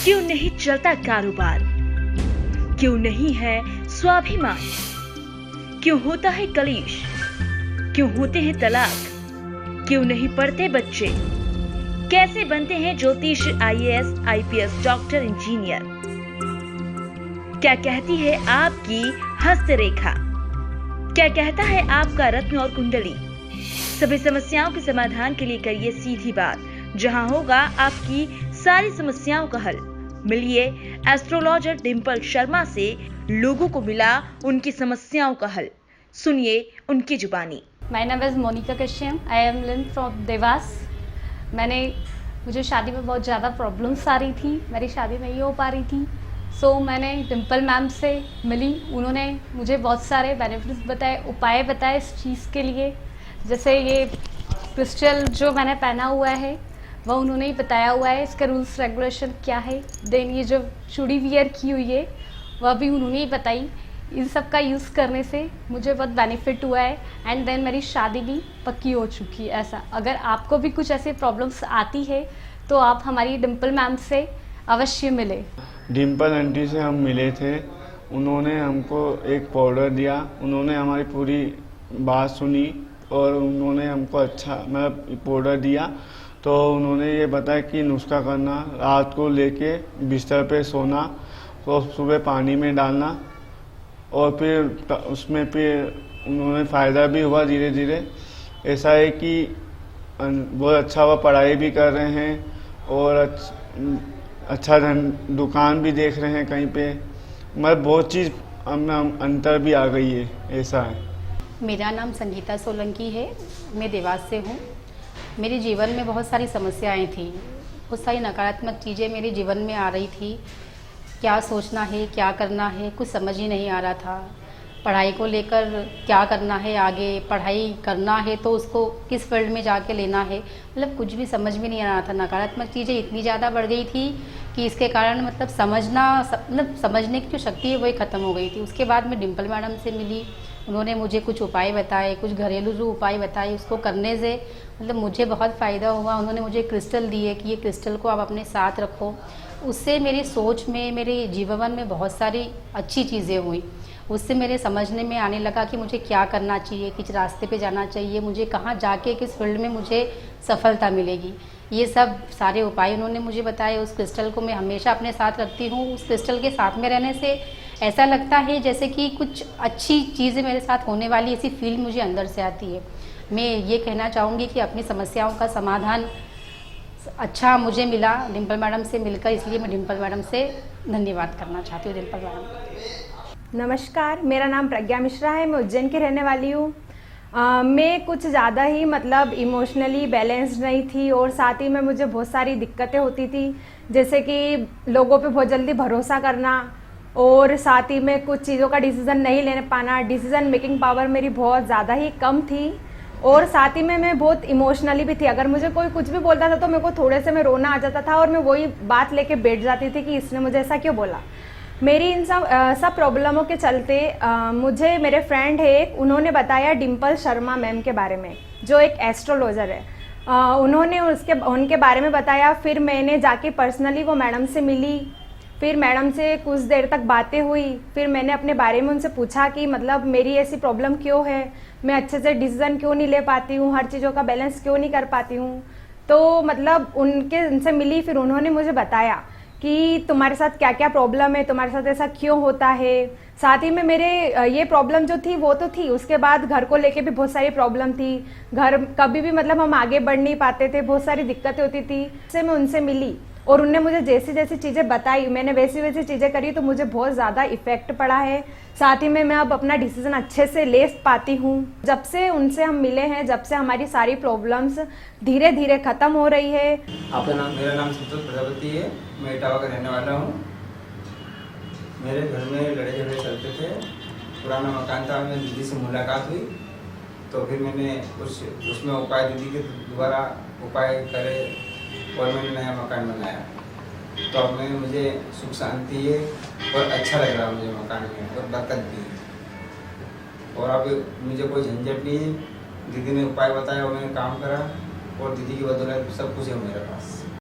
क्यों नहीं चलता कारोबार? क्यों नहीं है स्वाभिमान? क्यों होता है कलेश? क्यों होते हैं तलाक? क्यों नहीं पढ़ते बच्चे? कैसे बनते हैं ज्योतिष, आईएएस, आईपीएस, डॉक्टर, इंजीनियर? क्या कहती है आपकी हस्तरेखा? क्या कहता है आपका रत्न और कुंडली? सभी समस्याओं के समाधान के लिए करिए सीधी बात, जहां होगा आपकी सारी समस्याओं का हल। मिलिए एस्ट्रोलॉजर डिंपल शर्मा से, लोगों को मिला उनकी समस्याओं का हल। सुनिए उनकी जुबानी। My name is Monika Kashyap. I am living from Dewas. मुझे शादी में बहुत ज़्यादा प्रॉब्लम्स आ रही थी, मेरी शादी नहीं हो पा रही थी। सो मैंने डिंपल मैम से मिली, उन्होंने मुझे बहुत सारे बेनिफिट्स बताए, उपाय बताए इस चीज़ के लिए। जैसे ये क्रिस्टल जो मैंने पहना हुआ है वह उन्होंने ही बताया हुआ है, इसका रूल्स रेगुलेशन क्या है। देन ये जो चूड़ी वियर की हुई है वह भी उन्होंने ही बताई। इन सब का यूज़ करने से मुझे बहुत बेनिफिट हुआ है एंड देन मेरी शादी भी पक्की हो चुकी है। ऐसा अगर आपको भी कुछ ऐसे प्रॉब्लम्स आती है तो आप हमारी डिंपल मैम से अवश्य मिले। डिंपल आंटी से हम मिले थे, उन्होंने हमको एक पाउडर दिया, उन्होंने हमारी पूरी बात सुनी और उन्होंने हमको अच्छा मतलब पाउडर दिया। तो उन्होंने ये बताया कि नुस्खा करना, रात को लेके बिस्तर पे सोना और सुबह पानी में डालना, और फिर उसमें फिर उन्होंने फ़ायदा भी हुआ धीरे धीरे। ऐसा है कि बहुत अच्छा हुआ, पढ़ाई भी कर रहे हैं और अच्छा दुकान भी देख रहे हैं कहीं पे, मतलब बहुत चीज़ हम अंतर भी आ गई है, ऐसा है। मेरा नाम संगीता सोलंकी है, मैं देवास से हूँ। मेरे जीवन में बहुत सारी समस्याएं थी, बहुत सारी नकारात्मक चीज़ें मेरे जीवन में आ रही थी। क्या सोचना है, क्या करना है, कुछ समझ ही नहीं आ रहा था। पढ़ाई को लेकर क्या करना है, आगे पढ़ाई करना है तो उसको किस फील्ड में जाके लेना है, मतलब कुछ भी समझ में नहीं आ रहा था। नकारात्मक चीज़ें इतनी ज़्यादा बढ़ गई थी कि इसके कारण मतलब समझने की जो शक्ति है वही ख़त्म हो गई थी। उसके बाद मैं डिंपल मैडम से मिली, उन्होंने मुझे कुछ उपाय बताए, कुछ घरेलू जो उपाय बताए, उसको करने से मतलब मुझे बहुत फ़ायदा हुआ। उन्होंने मुझे क्रिस्टल दिए कि ये क्रिस्टल को आप अपने साथ रखो। उससे मेरी सोच में, मेरे जीवन में बहुत सारी अच्छी चीज़ें हुई। उससे मेरे समझने में आने लगा कि मुझे क्या करना चाहिए, किस रास्ते पे जाना चाहिए, मुझे कहाँ जाके किस फील्ड में मुझे सफलता मिलेगी। ये सब सारे उपाय उन्होंने मुझे बताए। उस क्रिस्टल को मैं हमेशा अपने साथ रखती हूँ। उस क्रिस्टल के साथ में रहने से ऐसा लगता है जैसे कि कुछ अच्छी चीज़ें मेरे साथ होने वाली, ऐसी फील मुझे अंदर से आती है। मैं ये कहना चाहूँगी कि अपनी समस्याओं का समाधान अच्छा मुझे मिला डिंपल मैडम से मिलकर, इसलिए मैं डिंपल मैडम से धन्यवाद करना चाहती हूँ। डिंपल मैडम नमस्कार, मेरा नाम प्रज्ञा मिश्रा है, मैं उज्जैन की रहने वाली हूँ। मैं कुछ ज़्यादा ही मतलब इमोशनली बैलेंस्ड नहीं थी और साथ ही में मुझे बहुत सारी दिक्कतें होती थी, जैसे कि लोगों पे बहुत जल्दी भरोसा करना और साथ ही में कुछ चीज़ों का डिसीज़न नहीं ले पाना। डिसीज़न मेकिंग पावर मेरी बहुत ज़्यादा ही कम थी और साथ ही में मैं बहुत इमोशनली भी थी। अगर मुझे कोई कुछ भी बोलता था तो मेरे को थोड़े से में रोना आ जाता था और मैं वही बात लेके बैठ जाती थी कि इसने मुझे ऐसा क्यों बोला। मेरी इन सब प्रॉब्लमों के चलते मुझे मेरे फ्रेंड है एक, उन्होंने बताया डिंपल शर्मा मैम के बारे में, जो एक एस्ट्रोलॉजर है। उन्होंने उनके बारे में बताया। फिर मैंने जाके पर्सनली वो मैडम से मिली, फिर मैडम से कुछ देर तक बातें हुई। फिर मैंने अपने बारे में उनसे पूछा कि मतलब मेरी ऐसी प्रॉब्लम क्यों है, मैं अच्छे से डिसीजन क्यों नहीं ले पाती हूँ, हर चीज़ों का बैलेंस क्यों नहीं कर पाती हूँ। तो मतलब उनसे मिली, फिर उन्होंने मुझे बताया कि तुम्हारे साथ क्या क्या प्रॉब्लम है, तुम्हारे साथ ऐसा क्यों होता है। साथ ही में मेरे ये प्रॉब्लम जो थी वो तो थी, उसके बाद घर को लेके भी बहुत सारी प्रॉब्लम थी। घर कभी भी मतलब हम आगे बढ़ नहीं पाते थे, बहुत सारी दिक्कतें होती थी। इससे मैं उनसे मिली और उनने मुझे जैसी जैसी चीज़ें बताई, मैंने वैसी वैसी चीज़ें करी, तो मुझे बहुत ज़्यादा इफेक्ट पड़ा है। साथ ही में मैं अब अपना डिसीजन अच्छे से ले पाती हूँ। जब से उनसे हम मिले हैं, जब से हमारी सारी प्रॉब्लम्स धीरे धीरे ख़त्म हो रही है। आपका नाम? मेरा नाम संतोष प्रजापति है, मैं इटावा का रहने वाला हूँ। मेरे घर में लड़ाई झगड़े चलते थे, पुराना मकान था। मेरी दीदी से मुलाकात हुई तो फिर मैंने उसमें उपाय दीदी के द्वारा उपाय करे और मैंने नया मकान बनाया। तो अब में मुझे सुख शांति है और अच्छा लग रहा है मुझे मकान में, और बरकत भी है। और अब मुझे कोई झंझट नहीं है। दीदी ने उपाय बताया और मैंने काम करा और दीदी की बदौलत सब कुछ है मेरे पास।